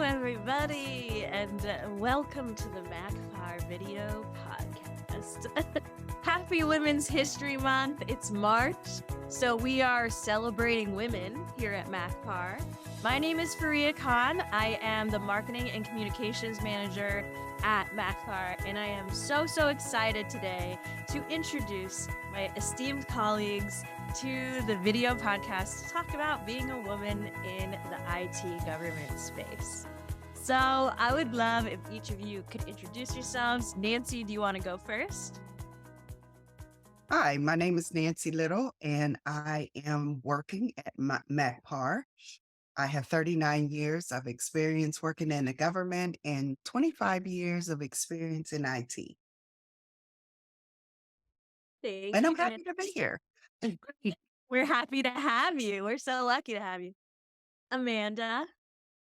everybody, and welcome to the Makpar video podcast. Happy Women's History Month. It's March, so we are celebrating women here at Makpar. My name is Faria Khan. I am the Marketing and Communications Manager at Makpar, and I am so excited today to introduce my esteemed colleagues to the video podcast to talk about being a woman in the IT government space. So I would love if each of you could introduce yourselves. Nancy, do you want to go first? Hi, my name is Nancy Little, and I am working at Makpar. I have 39 years of experience working in the government and 25 years of experience in IT. Thank And you, I'm happy to be here. Great. We're happy to have you. We're so lucky to have you. Amanda.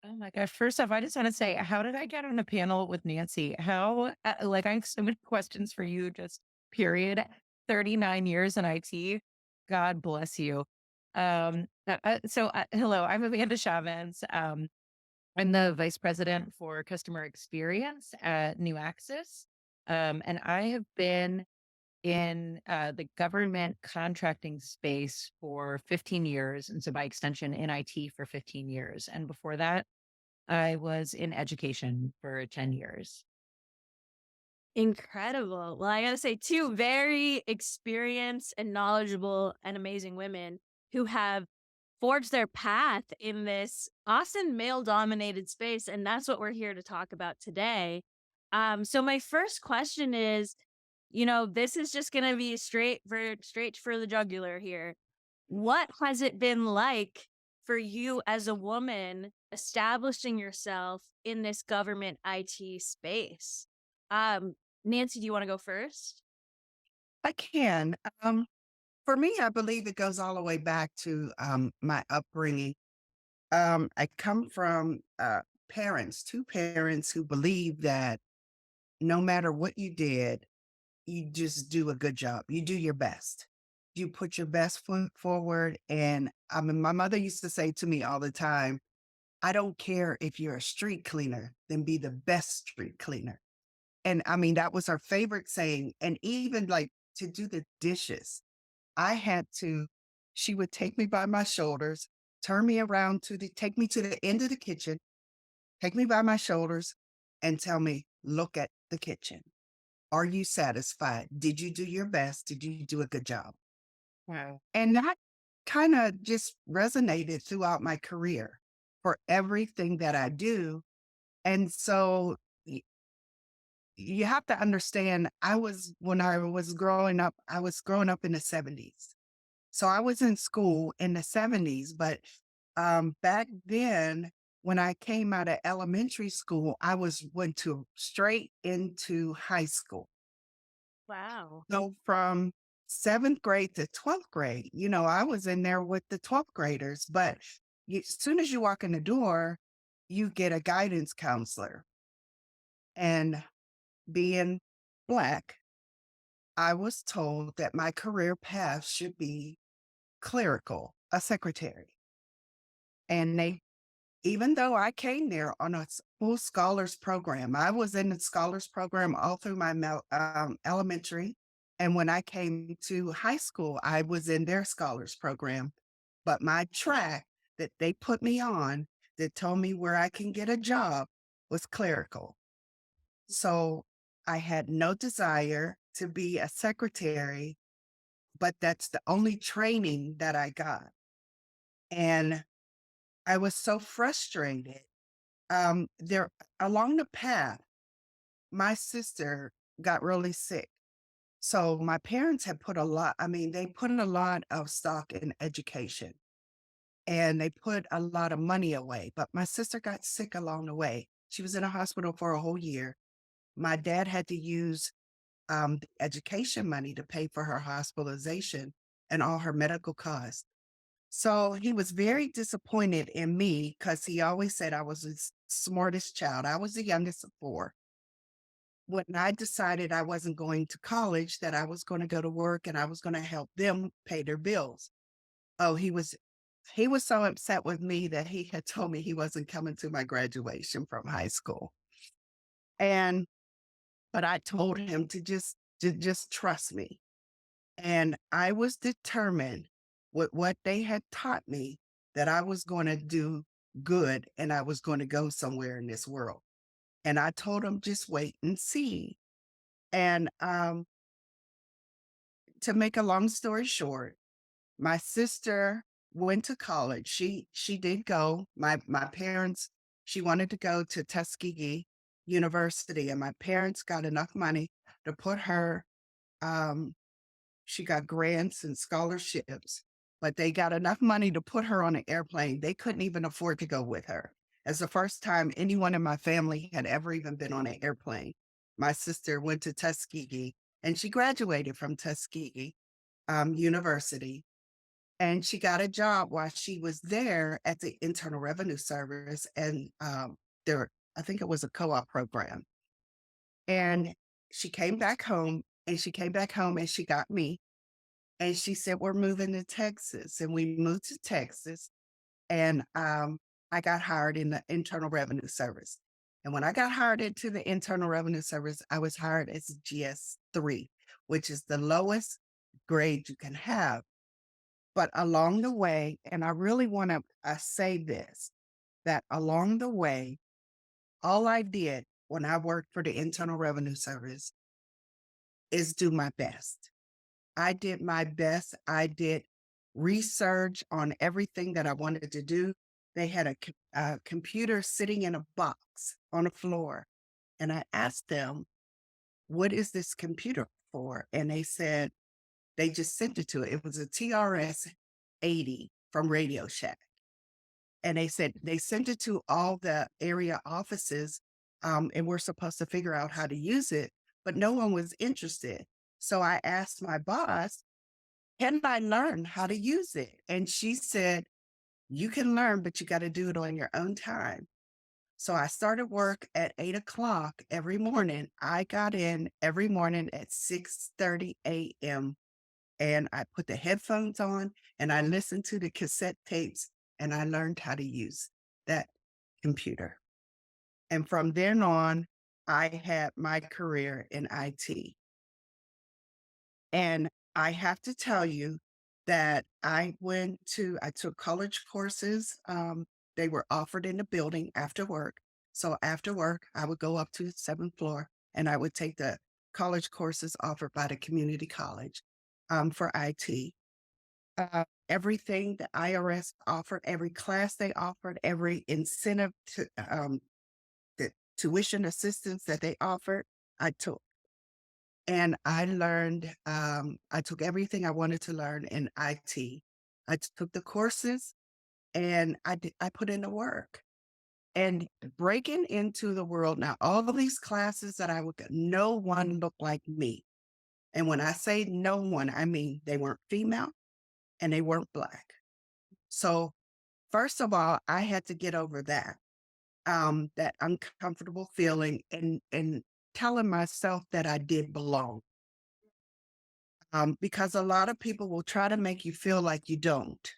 Oh my gosh. First off, I just want to say, how did I get on a panel with Nancy? I have so many questions for you, just period. 39 years in IT. God bless you. Hello, I'm Amanda Chavez. I'm the vice president for customer experience at NuAxis. And I have been in the government contracting space for 15 years. And so by extension in IT for 15 years. And before that, I was in education for 10 years. Incredible. Well, I gotta say, two very experienced and knowledgeable and amazing women who have forged their path in this awesome male-dominated space, and that's what we're here to talk about today. So my first question is, this is just gonna be straight for the jugular here. What has it been like for you as a woman establishing yourself in this government IT space? Nancy, do you want to go first? I can. For me, I believe it goes all the way back to my upbringing. I come from two parents who believe that no matter what you did, you just do a good job. You do your best. You put your best foot forward. And I mean, my mother used to say to me all the time, I don't care if you're a street cleaner, then be the best street cleaner. And I mean, that was her favorite saying. And even like to do the dishes, she would take me by my shoulders, turn me around take me to the end of the kitchen, take me by my shoulders and tell me, look at the kitchen. Are you satisfied? Did you do your best? Did you do a good job? Wow. And that kind of just resonated throughout my career for everything that I do. And so you have to understand, when I was growing up, I was growing up in the 70s. So I was in school in the 70s, but back then, when I came out of elementary school, went straight into high school. Wow. So from 7th grade to 12th grade, I was in there with the 12th graders, but as soon as you walk in the door, you get a guidance counselor. And being Black, I was told that my career path should be clerical, a secretary. And even though I came there on a full scholars program, I was in the scholars program all through my elementary. And when I came to high school, I was in their scholars program. But my track that they put me on that told me where I can get a job was clerical. So I had no desire to be a secretary, but that's the only training that I got. And I was so frustrated. There along the path, my sister got really sick. So my parents had they put a lot of stock in education and they put a lot of money away. But my sister got sick along the way. She was in a hospital for a whole year. My dad had to use the education money to pay for her hospitalization and all her medical costs. So he was very disappointed in me because he always said I was his smartest child. I was the youngest of four. When I decided I wasn't going to college, that I was going to go to work and I was going to help them pay their bills. Oh, he was He was so upset with me that he had told me he wasn't coming to my graduation from high school. And but I told him to just trust me. And I was determined with what they had taught me that I was going to do good and I was going to go somewhere in this world. And I told him, just wait and see. And to make a long story short, my sister went to college. She did go. My parents, she wanted to go to Tuskegee University, and my parents got enough money to put her um she got grants and scholarships, but they got enough money to put her on an airplane. They couldn't even afford to go with her. It's the first time anyone in my family had ever even been on an airplane. My sister went to Tuskegee and she graduated from Tuskegee University, and she got a job while she was there at the Internal Revenue Service. And there, I think it was a co-op program. And she came back home and she came back home and she got me and she said, "We're moving to Texas." And we moved to Texas. And I got hired in the Internal Revenue Service. And when I got hired into the Internal Revenue Service, I was hired as a GS3, which is the lowest grade you can have. But along the way, and I really want to say this, that along the way, all I did when I worked for the Internal Revenue Service is do my best. I did my best. I did research on everything that I wanted to do. They had a computer sitting in a box on the floor. And I asked them, "What is this computer for?" And they said, they just sent it to it. It was a TRS 80 from Radio Shack. And they said they sent it to all the area offices, and we're supposed to figure out how to use it, but no one was interested. So I asked my boss, "Can I learn how to use it?" And she said, "You can learn, but you got to do it on your own time." So I started work at 8 o'clock every morning. I got in every morning at 6:30 a.m. and I put the headphones on and I listened to the cassette tapes and I learned how to use that computer. And from then on, I had my career in IT. And I have to tell you that I took college courses. They were offered in the building after work. So after work, I would go up to the seventh floor and I would take the college courses offered by the community college for IT. Everything the IRS offered, every class they offered, every incentive to the tuition assistance that they offered, I took. And I learned, I took everything I wanted to learn in IT. I took the courses and I put in the work. And breaking into the world now, all of these classes that I would get, no one looked like me. And when I say no one, I mean they weren't female and they weren't Black. So first of all, I had to get over that uncomfortable feeling and telling myself that I did belong. Because a lot of people will try to make you feel like you don't.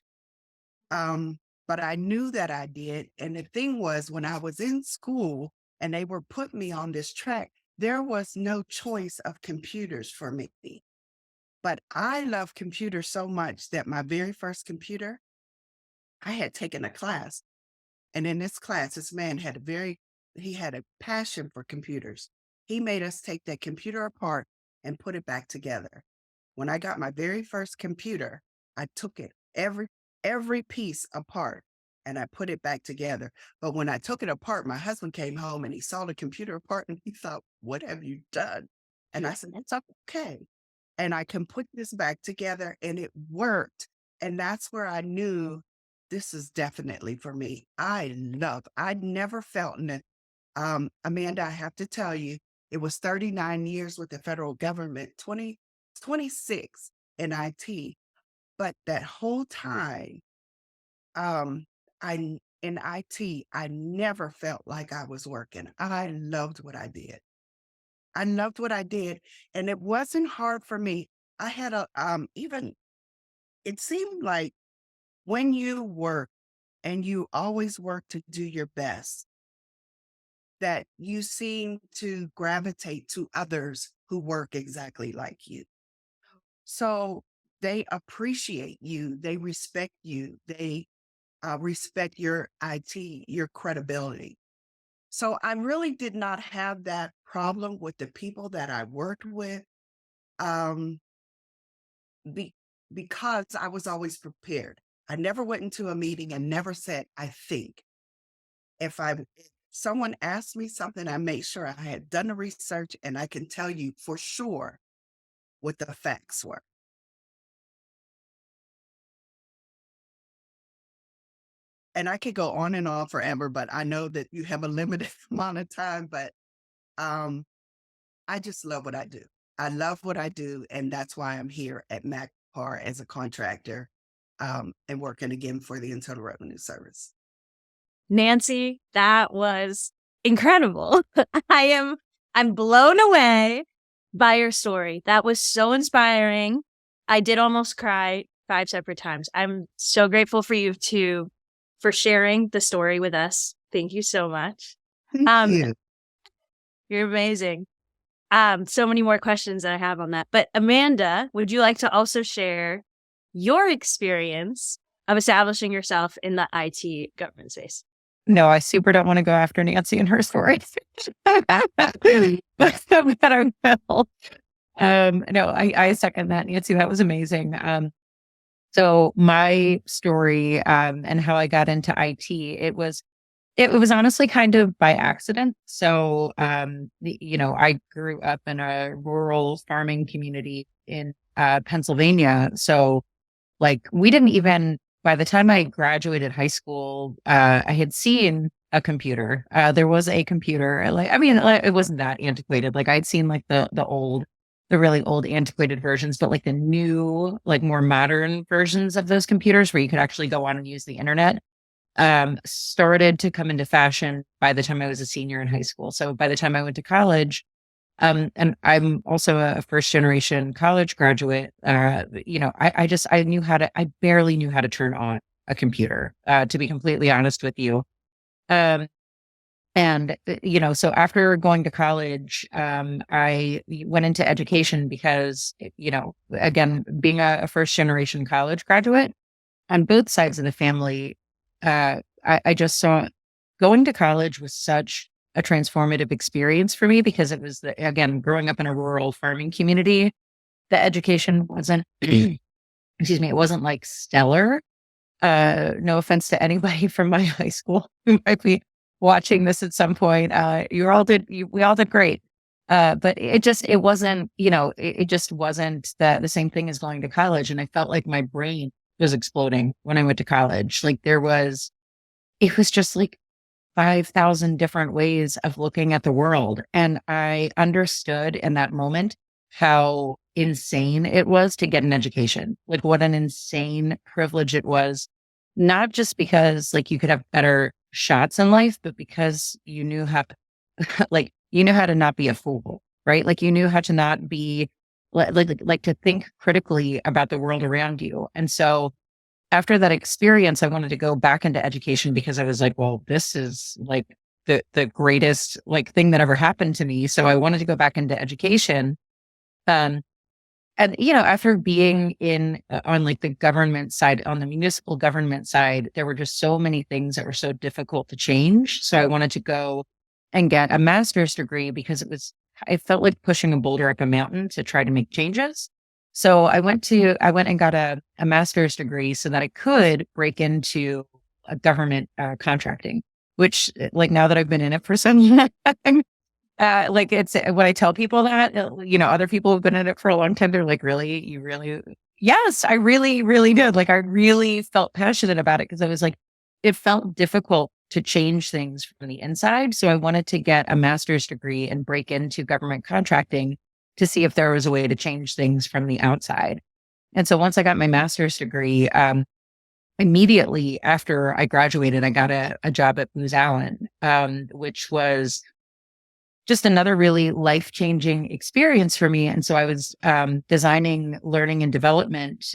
Um, but I knew that I did. And the thing was, when I was in school and they were putting me on this track, there was no choice of computers for me. But I love computers so much that my very first computer, I had taken a class. And in this class, this man he had a passion for computers. He made us take that computer apart and put it back together. When I got my very first computer, I took it every piece apart and I put it back together. But when I took it apart, my husband came home and he saw the computer apart and he thought, "What have you done?" And I said, "It's okay." And I can put this back together and it worked. And that's where I knew this is definitely for me. I never felt in it. Amanda, I have to tell you, it was 39 years with the federal government, 26 in IT. But that whole time, in IT, I never felt like I was working. I loved what I did. I loved what I did. And it wasn't hard for me. I had even, it seemed like when you work and you always work to do your best, that you seem to gravitate to others who work exactly like you. So they appreciate you, they respect you, they respect your IT, your credibility. So I really did not have that problem with the people that I worked with, um, be, because I was always prepared. I never went into a meeting and never said, I think. If someone asked me something, I made sure I had done the research and I can tell you for sure what the facts were. And I could go on and on forever, but I know that you have a limited amount of time, but um, I just love what I do. I love what I do, and that's why I'm here at Makpar as a contractor, and working again for the Internal Revenue Service. Nancy, that was incredible. I'm blown away by your story. That was so inspiring. I did almost cry 5 separate times. I'm so grateful for you for sharing the story with us. Thank you so much. Thank you. You're amazing. So many more questions that I have on that. But Amanda, would you like to also share your experience of establishing yourself in the IT government space? No, I super don't want to go after Nancy and her story. But I will. No, I second that, Nancy. That was amazing. So my story, and how I got into IT, it was honestly kind of by accident. So, I grew up in a rural farming community in Pennsylvania. So, like, we didn't even, by the time I graduated high school, I had seen a computer. There was a computer. It wasn't that antiquated. Like, I'd seen like the really old antiquated versions, but like the new, like more modern versions of those computers where you could actually go on and use the internet, started to come into fashion by the time I was a senior in high school. So by the time I went to college, and I'm also a first generation college graduate, I barely knew how to turn on a computer, to be completely honest with you. Um, so after going to college, I went into education because, again, being a first generation college graduate on both sides of the family, I just saw going to college was such a transformative experience for me because it was, again, growing up in a rural farming community, the education wasn't, excuse me, it wasn't like stellar. No offense to anybody from my high school who might be watching this at some point. We all did great. But it wasn't, it just wasn't the same thing as going to college. And I felt like my brain was exploding when I went to college. Like it was just like 5,000 different ways of looking at the world. And I understood in that moment how insane it was to get an education. Like what an insane privilege it was, not just because like you could have better shots in life, but because you knew how like you knew how to not be a fool, right? Like you knew how to not be like to think critically about the world around you. And so after that experience, I wanted to go back into education because I was like, well, this is like the greatest like thing that ever happened to me. So I wanted to go back into education. And after being on like the government side, on the municipal government side, there were just so many things that were so difficult to change. So I wanted to go and get a master's degree because I felt like pushing a boulder up a mountain to try to make changes. So I went and got a master's degree so that I could break into a government contracting, which like now that I've been in it for some time, like it's when I tell people that, other people who've been in it for a long time, they're like, really, you really, yes, I really, really did. Like I really felt passionate about it because I was like, it felt difficult to change things from the inside. So I wanted to get a master's degree and break into government contracting to see if there was a way to change things from the outside. And so once I got my master's degree, immediately after I graduated, I got a job at Booz Allen, which was just another really life-changing experience for me. And so I was designing learning and development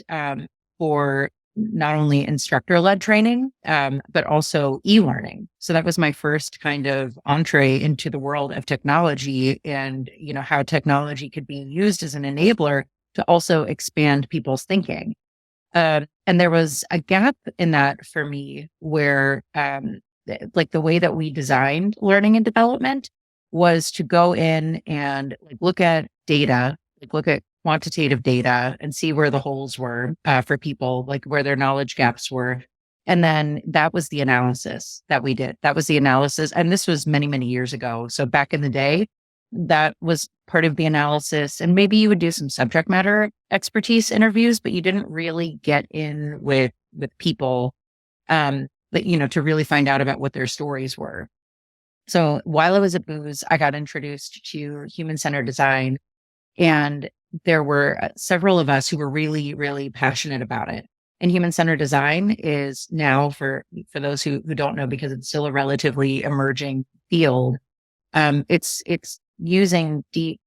for not only instructor-led training, but also e-learning. So that was my first kind of entree into the world of technology and, how technology could be used as an enabler to also expand people's thinking. And there was a gap in that for me where, like the way that we designed learning and development was to go in and like look at data, like look at quantitative data and see where the holes were for people, like where their knowledge gaps were. And then that was the analysis that we did. That was the analysis. And this was many, many years ago. So back in the day, that was part of the analysis. And maybe you would do some subject matter expertise interviews, but you didn't really get in with people, to really find out about what their stories were. So while I was at Booz, I got introduced to human-centered design, and there were several of us who were really, really passionate about it. And human-centered design is now, for those who don't know, because it's still a relatively emerging field, it's using deep,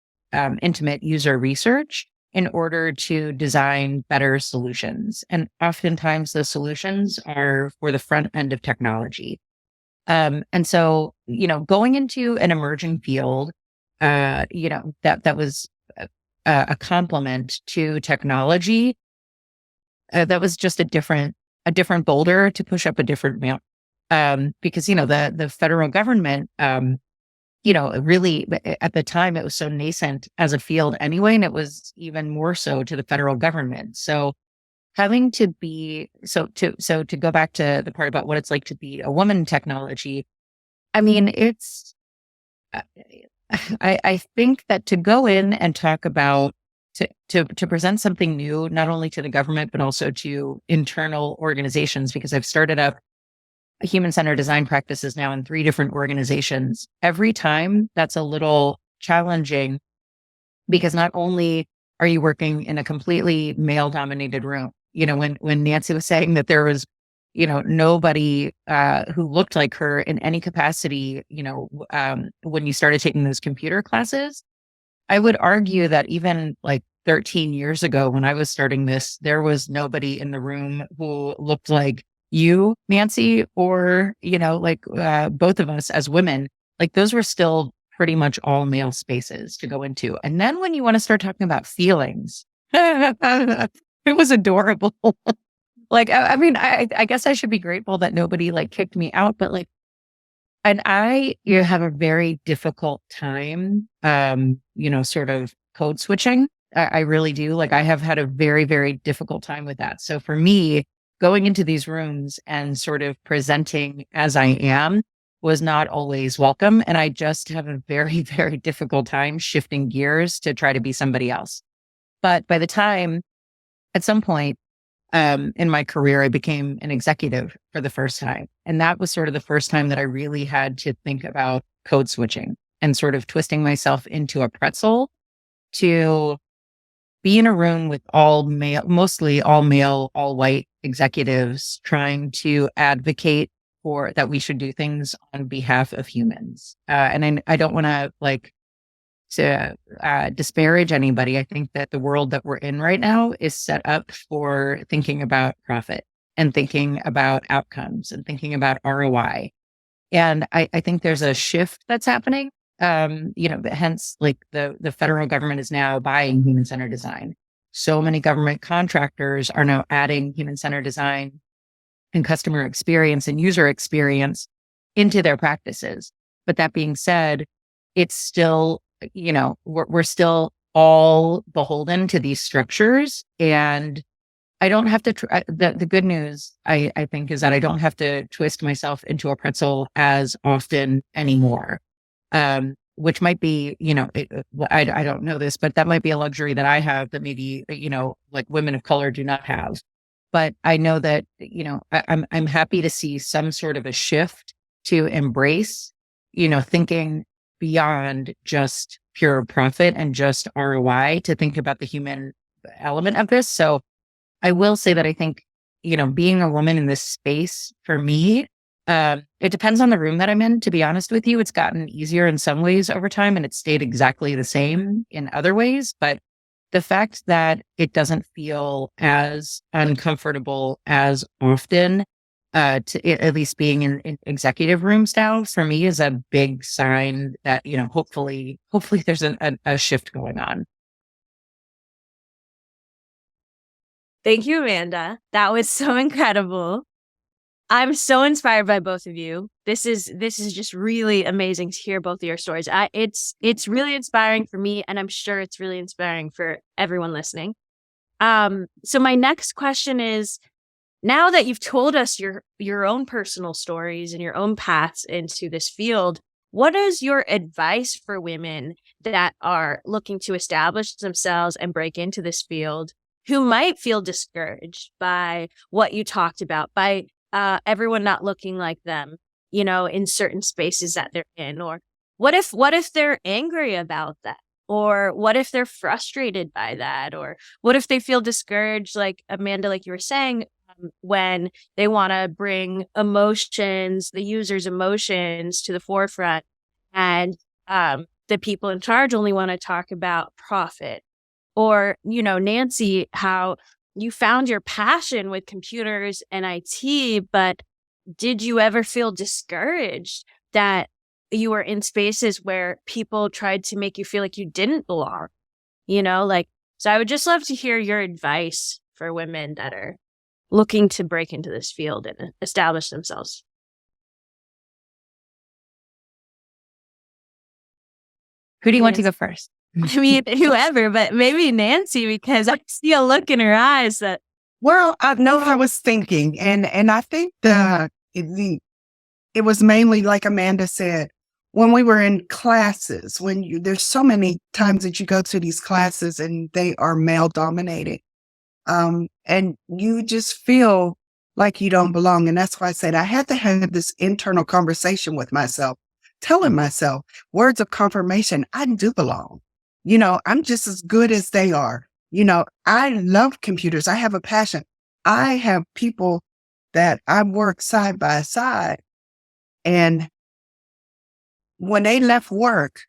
intimate user research in order to design better solutions. And oftentimes those solutions are for the front end of technology. And so, going into an emerging field, that was a complement to technology. That was just a different boulder to push up a different mount. Because, the federal government, really at the time it was so nascent as a field anyway, and it was even more so to the federal government. So having to be, to go back to the part about what it's like to be a woman in technology, I mean, I think that to go in and talk about, to present something new, not only to the government, but also to internal organizations, because I've started up human-centered design practices now in 3 different organizations. Every time that's a little challenging, because not only are you working in a completely male-dominated room, when Nancy was saying that there was, nobody who looked like her in any capacity, when you started taking those computer classes, I would argue that even like 13 years ago when I was starting this, there was nobody in the room who looked like you, Nancy, or, both of us as women. Like those were still pretty much all male spaces to go into. And then when you want to start talking about feelings, it was adorable. Like, I mean, I guess I should be grateful that nobody like kicked me out, but like, and I have a very difficult time, sort of code switching. I really do. Like I have had a very, very difficult time with that. So for me, going into these rooms and sort of presenting as I am was not always welcome. And I just have a very, very difficult time shifting gears to try to be somebody else. But by the time, at some point in my career, I became an executive for the first time. And that was sort of the first time that I really had to think about code switching and sort of twisting myself into a pretzel to be in a room with all male, mostly all male, all white executives trying to advocate for that we should do things on behalf of humans. And I don't want to disparage anybody. I think that the world that we're in right now is set up for thinking about profit and thinking about outcomes and thinking about ROI. And I think there's a shift that's happening. Hence like the federal government is now buying human-centered design. So many government contractors are now adding human-centered design and customer experience and user experience into their practices. But that being said, it's still, we're still all beholden to these structures. And I don't have to, the good news, I think, is that I don't have to twist myself into a pretzel as often anymore. Which might be, I don't know this, but that might be a luxury that I have that maybe, like women of color do not have. But I know that, I'm happy to see some sort of a shift to embrace, thinking beyond just pure profit and just ROI to think about the human element of this. So I will say that I think, being a woman in this space for me, it depends on the room that I'm in, to be honest with you. It's gotten easier in some ways over time and it's stayed exactly the same in other ways. But the fact that it doesn't feel as uncomfortable as often, at least being in executive rooms now, for me is a big sign that, hopefully there's a shift going on. Thank you, Amanda. That was so incredible. I'm so inspired by both of you. This is just really amazing to hear both of your stories. It's really inspiring for me, and I'm sure it's really inspiring for everyone listening. So my next question is, now that you've told us your own personal stories and your own paths into this field, what is your advice for women that are looking to establish themselves and break into this field, who might feel discouraged by what you talked about, by everyone not looking like them, in certain spaces that they're in? Or what if they're angry about that? Or what if they're frustrated by that? Or what if they feel discouraged, like Amanda, like you were saying, when they want to bring the user's emotions to the forefront, and the people in charge only want to talk about profit? Or, Nancy, how you found your passion with computers and IT, but did you ever feel discouraged that you were in spaces where people tried to make you feel like you didn't belong? So I would just love to hear your advice for women that are looking to break into this field and establish themselves. Who do you want to go first? I mean, whoever, but maybe Nancy, because I see a look in her eyes that. Well, I know I was thinking, and I think it was mainly like Amanda said, when we were in classes, there's so many times that you go to these classes and they are male dominated. And you just feel like you don't belong. And that's why I said I had to have this internal conversation with myself, telling myself words of confirmation, I do belong. I'm just as good as they are. I love computers. I have a passion. I have people that I work side by side. And when they left work,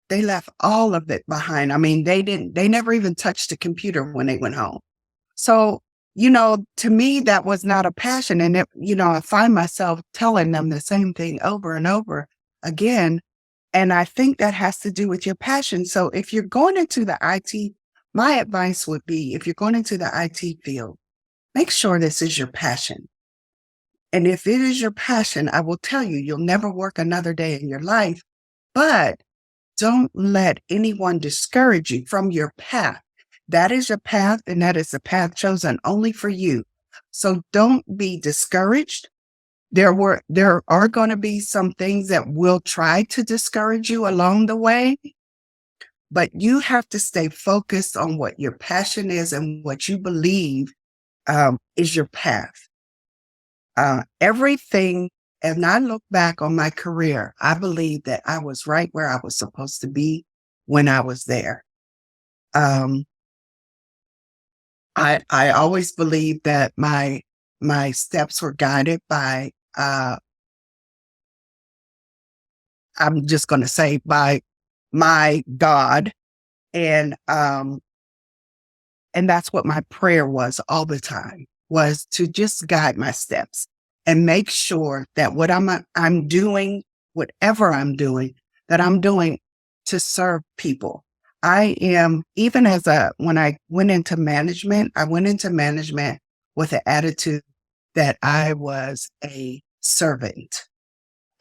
they left all of it behind. I mean, they never even touched a computer when they went home. So, to me, that was not a passion. And I find myself telling them the same thing over and over again. And I think that has to do with your passion. So if you're going into the IT, my advice would be, if you're going into the IT field, make sure this is your passion. And if it is your passion, I will tell you, you'll never work another day in your life. But don't let anyone discourage you from your path. That is your path, and that is the path chosen only for you. So don't be discouraged. There are going to be some things that will try to discourage you along the way, but you have to stay focused on what your passion is and what you believe is your path. Everything, and I look back on my career, I believe that I was right where I was supposed to be when I was there. I always believed that my steps were guided by, I'm just going to say, by my God. And that's what my prayer was all the time, was to just guide my steps and make sure that what I'm doing, whatever I'm doing, that I'm doing to serve people. I am, even when I went into management, with the attitude that I was a servant,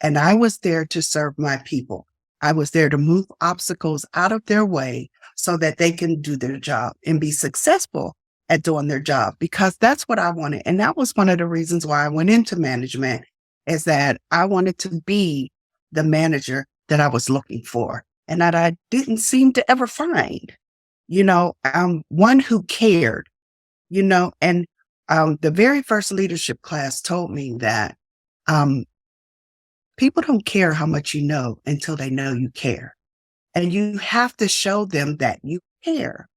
and I was there to serve my people. I was there to move obstacles out of their way so that they can do their job and be successful at doing their job, because that's what I wanted. And that was one of the reasons why I went into management, is that I wanted to be the manager that I was looking for and that I didn't seem to ever find, one who cared, and the very first leadership class told me that people don't care how much you know until they know you care. And you have to show them that you care.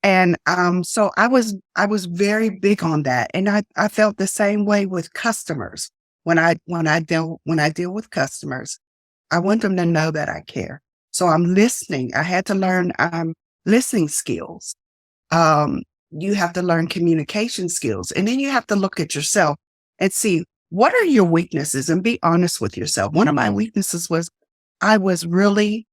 And so I was very big on that. And I felt the same way with customers. When I deal with customers, I want them to know that I care. So I'm listening. I had to learn listening skills. You have to learn communication skills. And then you have to look at yourself and see what are your weaknesses and be honest with yourself. One of my weaknesses was I was really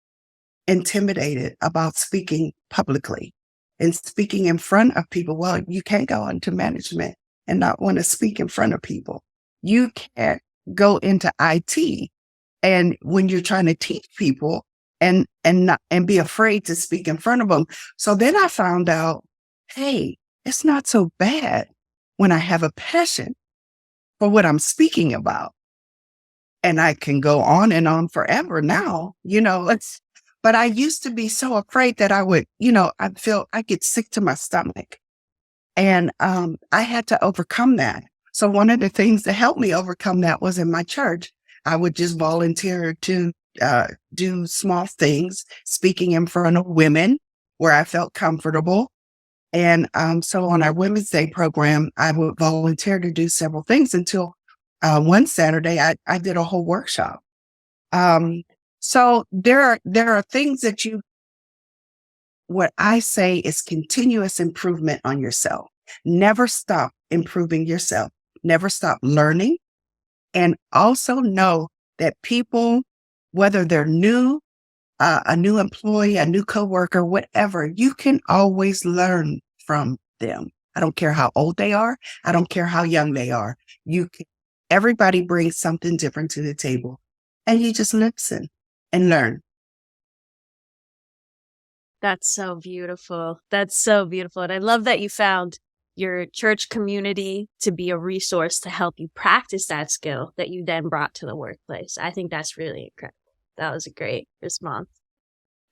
intimidated about speaking publicly and speaking in front of people. Well, you can't go into management and not want to speak in front of people. You can't go into IT and when you're trying to teach people and be afraid to speak in front of them. So then I found out, hey, it's not so bad when I have a passion for what I'm speaking about. And I can go on and on forever now, but I used to be so afraid that I would, I get sick to my stomach. And I had to overcome that. So one of the things that helped me overcome that was in my church. I would just volunteer to do small things, speaking in front of women where I felt comfortable. And so on our Women's Day program, I would volunteer to do several things until one Saturday I did a whole workshop. So there are things that what I say is continuous improvement on yourself. Never stop improving yourself. Never stop learning. And also know that people, whether they're new, a new employee, a new coworker, whatever, you can always learn from them. I don't care how old they are. I don't care how young they are. Everybody brings something different to the table, and you just listen and learn. That's so beautiful. That's so beautiful. And I love that you found your church community to be a resource to help you practice that skill that you then brought to the workplace. I think that's really incredible. That was a great response.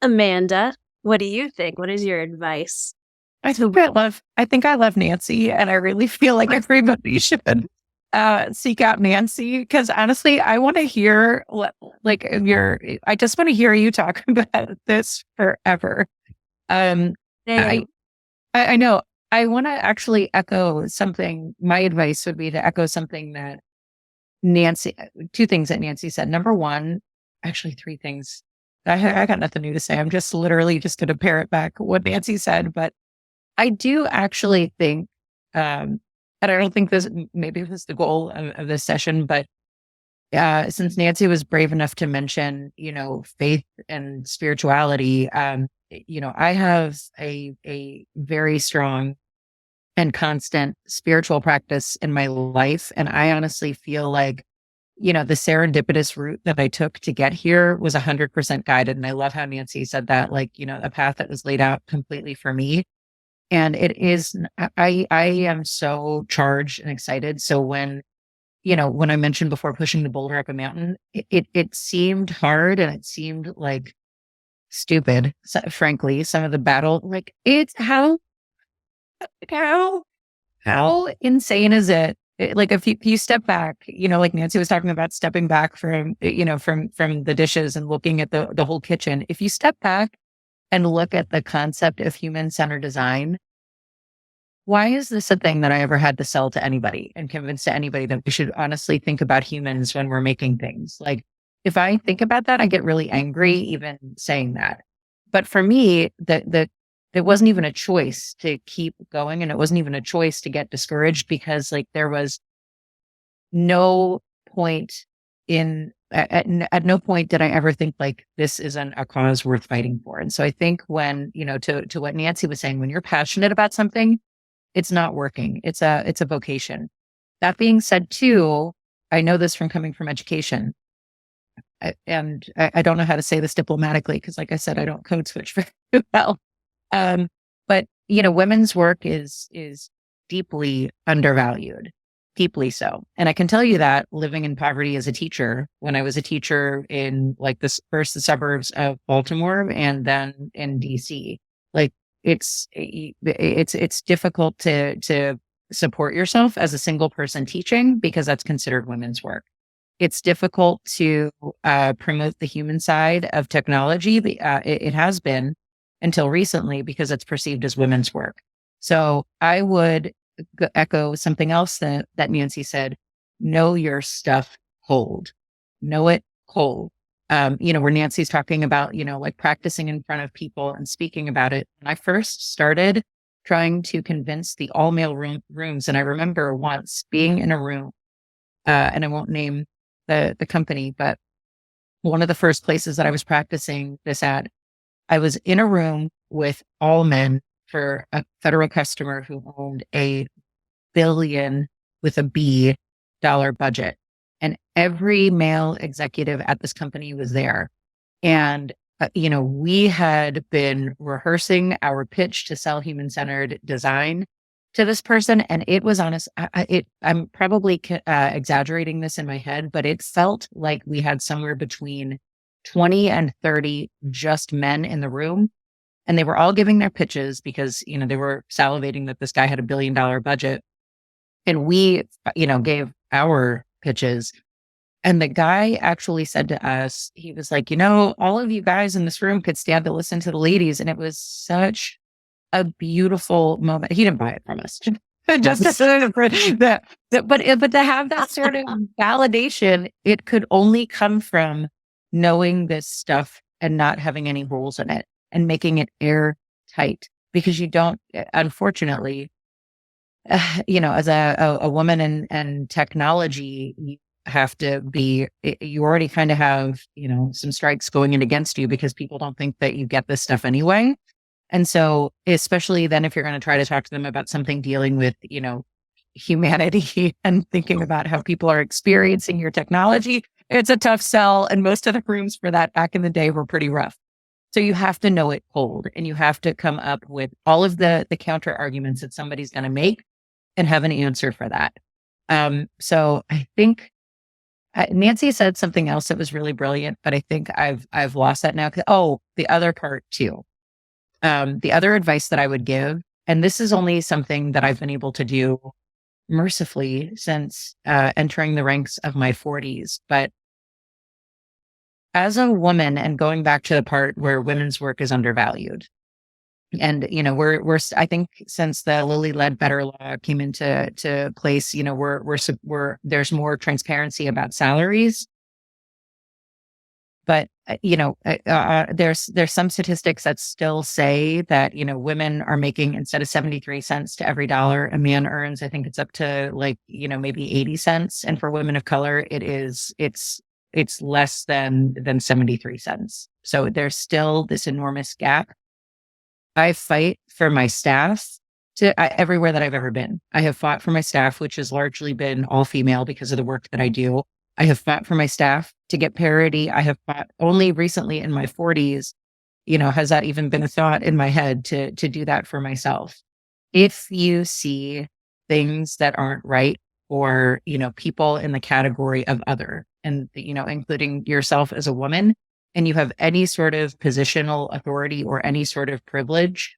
Amanda, what do you think? What is your advice? I think I love Nancy, and I really feel like everybody should seek out Nancy, because honestly, I want to hear I just want to hear you talk about this forever. I know. I want to actually echo something. My advice would be to echo something that two things that Nancy said. Number one, actually three things. I got nothing new to say. I'm just literally just going to parrot back what Nancy said. But I do actually think, and I don't think maybe this is the goal of this session, but since Nancy was brave enough to mention, faith and spirituality, I have a very strong and constant spiritual practice in my life. And I honestly feel like, the serendipitous route that I took to get here was 100% guided. And I love how Nancy said that, a path that was laid out completely for me. And it is, I am so charged and excited. So when I mentioned before pushing the boulder up a mountain, it seemed hard and it seemed like stupid, frankly, some of the battle, it's how insane is it? If you step back, like Nancy was talking about stepping back from the dishes and looking at the whole kitchen. If you step back and look at the concept of human-centered design, why is this a thing that I ever had to sell to anybody and convince to anybody that we should honestly think about humans when we're making things? If I think about that, I get really angry even saying that. But for me, it wasn't even a choice to keep going, and it wasn't even a choice to get discouraged, because there was no point at no point did I ever think this isn't a cause worth fighting for. And so I think when, to what Nancy was saying, when you're passionate about something, it's not working. It's a vocation. That being said too, I know this from coming from education. And I don't know how to say this diplomatically, because like I said, I don't code switch very well. But women's work is deeply undervalued, deeply so. And I can tell you that living in poverty as a teacher, when I was a teacher in the suburbs of Baltimore and then in DC, it's difficult to support yourself as a single person teaching, because that's considered women's work. It's difficult to promote the human side of technology. It has been until recently, because it's perceived as women's work. So I would echo something else that Nancy said: know your stuff cold. Know it cold. where Nancy's talking about, like practicing in front of people and speaking about it. When I first started trying to convince the all male rooms, and I remember once being in a room, and I won't name the company, but one of the first places that I was practicing this at, I was in a room with all men for a federal customer who owned a billion with a B dollar budget. And every male executive at this company was there. And, we had been rehearsing our pitch to sell human centered design to this person. And it was honest. I'm probably exaggerating this in my head, but it felt like we had somewhere between 20 and 30 just men in the room. And they were all giving their pitches because, they were salivating that this guy had $1 billion budget. And we, gave our pitches. And the guy actually said to us, he was like, all of you guys in this room could stand to listen to the ladies. And it was such a beautiful moment. He didn't buy it from us. Just that, but to have that sort of validation, it could only come from knowing this stuff and not having any holes in it and making it airtight, because you don't, unfortunately, as a woman in technology, you have to be, you already kind of have, some strikes going in against you because people don't think that you get this stuff anyway. And so, especially then if you're going to try to talk to them about something dealing with, humanity and thinking about how people are experiencing your technology, it's a tough sell. And most of the rooms for that back in the day were pretty rough. So you have to know it cold, and you have to come up with all of the counter arguments that somebody's going to make and have an answer for that. So I think Nancy said something else that was really brilliant, but I think I've lost that now. Oh, the other part too. The other advice that I would give, and this is only something that I've been able to do mercifully since entering the ranks of my 40s, but as a woman, and going back to the part where women's work is undervalued, and we're I think since the Lilly Ledbetter law came into place, we're there's more transparency about salaries. But there's some statistics that still say that women are making, instead of 73 cents to every dollar a man earns, I think it's up to maybe 80 cents, and for women of color, it's less than 73 cents. So there's still this enormous gap. I fight for my staff everywhere that I've ever been. I have fought for my staff, which has largely been all female because of the work that I do. I have fought for my staff to get parity. I have fought only recently in my 40s, has that even been a thought in my head to do that for myself? If you see things that aren't right, or, people in the category of other, and, including yourself as a woman, and you have any sort of positional authority or any sort of privilege,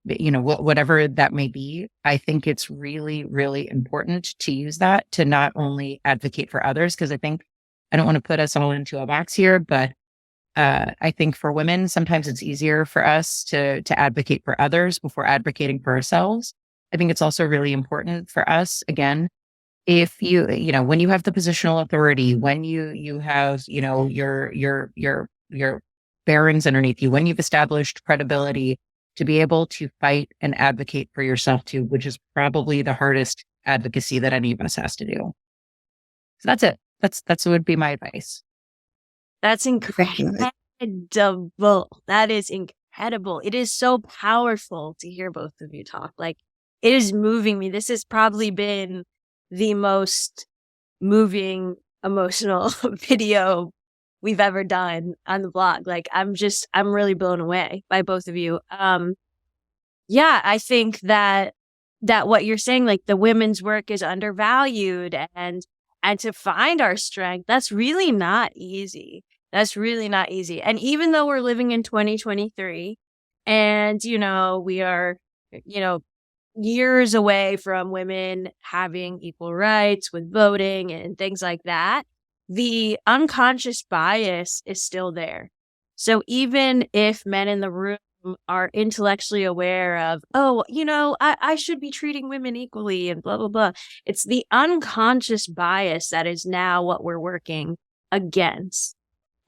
whatever that may be, I think it's really, really important to use that to not only advocate for others, because I don't want to put us all into a box here, but I think for women, sometimes it's easier for us to advocate for others before advocating for ourselves. I think it's also really important for us, again, if you, when you have the positional authority, when you have, your barons underneath you, when you've established credibility, to be able to fight and advocate for yourself too, which is probably the hardest advocacy that any of us has to do. So that's it. That's what would be my advice. That's incredible. That is incredible. It is so powerful to hear both of you talk. Like, it is moving me. This has probably been the most moving, emotional video we've ever done on the blog. Like, I'm really blown away by both of you. Yeah, I think that what you're saying, like the women's work is undervalued, and to find our strength, that's really not easy. That's really not easy. And even though we're living in 2023 and, we are, years away from women having equal rights with voting and things like that, the unconscious bias is still there. So even if men in the room are intellectually aware of, I should be treating women equally and blah, blah, blah, it's the unconscious bias that is now what we're working against.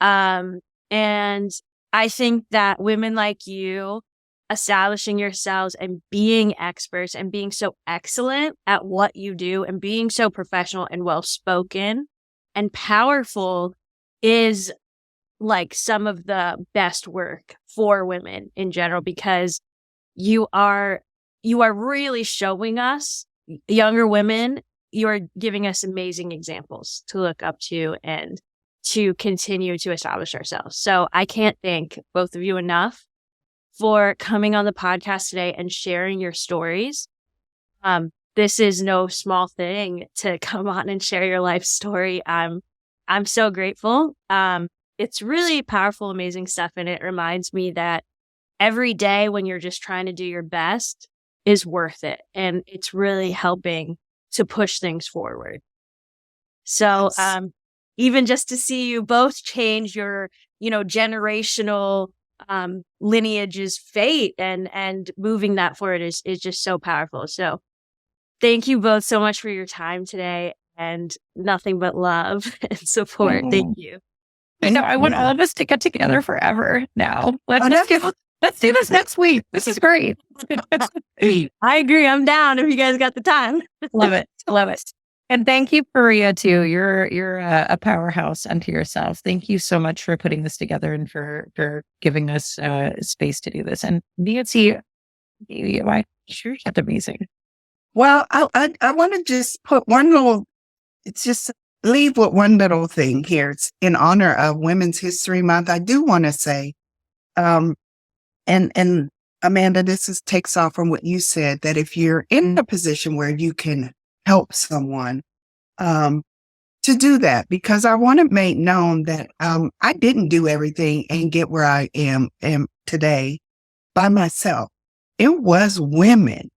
And I think that women like you establishing yourselves and being experts and being so excellent at what you do and being so professional and well-spoken and powerful is like some of the best work for women in general, because you are really showing us, younger women, you are giving us amazing examples to look up to and to continue to establish ourselves. So I can't thank both of you enough for coming on the podcast today and sharing your stories. This is no small thing to come on and share your life story. I'm so grateful. It's really powerful, amazing stuff. And it reminds me that every day when you're just trying to do your best is worth it. And it's really helping to push things forward. So, even just to see you both change your, generational lineage's fate and moving that forward is just so powerful. So thank you both so much for your time today, and nothing but love and support. Thank you. I know. I want all of us to get together forever now. Let's do this next week. This is great. I agree. I'm down if you guys got the time. Love it. Love it. And thank you, Maria, too. You're a powerhouse unto yourself. Thank you so much for putting this together and for giving us space to do this. And Nancy, you sure kept amazing. Well, I want to just put it's just leave with one little thing here. It's in honor of Women's History Month. I do want to say, and Amanda, takes off from what you said, that if you're in a position where you can help someone, to do that, because I want to make known that I didn't do everything and get where I am today by myself. It was women.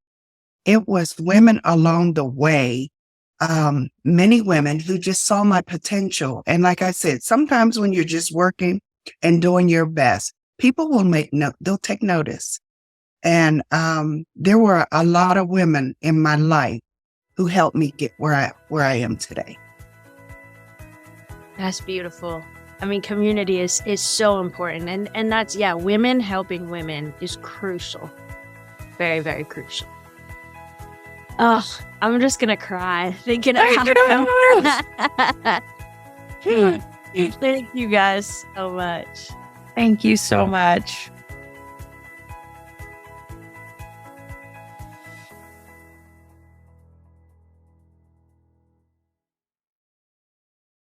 It was women along the way. Many women who just saw my potential. And like I said, sometimes when you're just working and doing your best, people will they'll take notice. And there were a lot of women in my life who helped me get where I am today. That's beautiful. I mean, community is so important. And that's, women helping women is crucial. Very, very crucial. Oh, I'm just going to cry thinking about it. Thank you guys so much. Thank you so much.